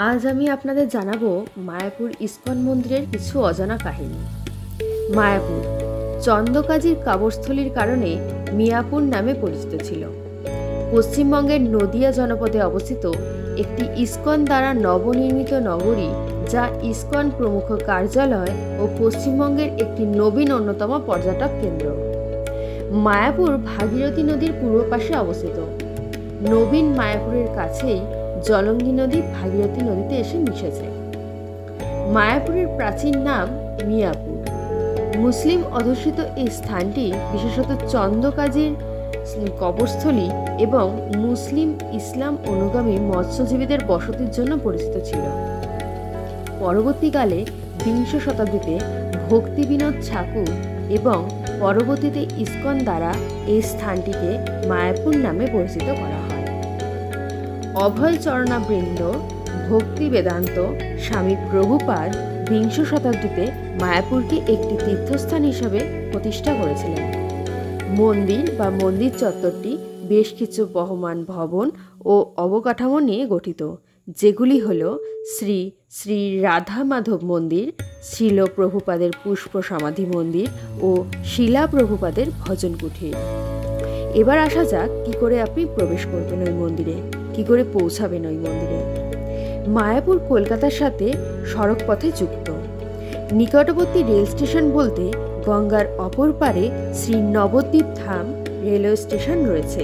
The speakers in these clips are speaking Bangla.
আজ আমি আপনাদের জানাবো মায়াপুর ইস্কন মন্দিরের কিছু অজানা কাহিনী। মায়াপুর চন্দ্রকাজির কাবরস্থলীর কারণে মিয়াপুর নামে পরিচিত ছিল। পশ্চিমবঙ্গের নদিয়া জনপদে অবস্থিত একটি ইস্কন দ্বারা নবনির্মিত নগরী, যা ইস্কন প্রমুখ কার্যালয় ও পশ্চিমবঙ্গের একটি নবীন অন্যতম পর্যটক কেন্দ্র। মায়াপুর ভাগীরথী নদীর পূর্ব পাশে অবস্থিত। নবীন মায়াপুরের কাছেই জলঙ্গি নদী ভাগীরথী নদীতে এসে মিশেছে। মায়াপুরের প্রাচীন নাম মিয়াপুর। মুসলিম অধ্যুষিত এই স্থানটি বিশেষত চন্দ্রকাজির কবরস্থলী এবং মুসলিম ইসলাম অনুগামী মৎস্যজীবীদের বসতির জন্য পরিচিত ছিল। পরবর্তীকালে বিংশ শতাব্দীতে ভক্তি বিনোদ ঠাকুর এবং পরবর্তীতে ইস্কন দ্বারা এই স্থানটিকে মায়াপুর নামে পরিচিত করা হয়। অভয় চরণাবৃন্দ ভক্তি বেদান্ত স্বামী প্রভুপাদ বিংশ শতাব্দীতে মায়াপুরকে একটি তীর্থস্থান হিসাবে প্রতিষ্ঠা করেছিলেন। মন্দির বা মন্দির চত্বরটি বেশ কিছু বহমান ভবন ও অবকাঠামো নিয়ে গঠিত, যেগুলি হল শ্রী শ্রী রাধা মাধব মন্দির, শিল প্রভুপাদের পুষ্প সমাধি মন্দির ও শিলা প্রভুপাদের ভজন কুঠির। এবার আসা যাক কি করে আপনি প্রবেশ করবেন ওই মন্দিরে, কি করে পৌঁছাবেন ওই মন্দিরে। মায়াপুর কলকাতার সাথে সড়ক পথে যুক্ত। নিকটবর্তী রেল স্টেশন বলতে গঙ্গার অপর পারে শ্রী নবদ্বীপ ধাম রেলওয়ে স্টেশন রয়েছে।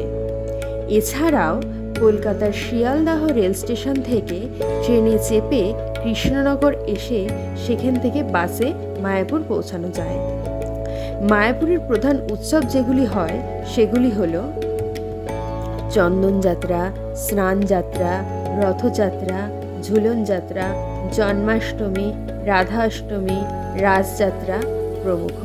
এছাড়াও কলকাতার শিয়ালদাহ রেল স্টেশন থেকে ট্রেনে চেপে কৃষ্ণনগর এসে সেখান থেকে বাসে মায়াপুর পৌঁছানো যায়। মায়াপুরের প্রধান উৎসব যেগুলি হয় সেগুলি হল চন্দন যাত্রা, স্নান যাত্রা, রথযাত্রা, ঝুলন যাত্রা, জন্মাষ্টমী, রাধাষ্টমী, রাসযাত্রা প্রমুখ।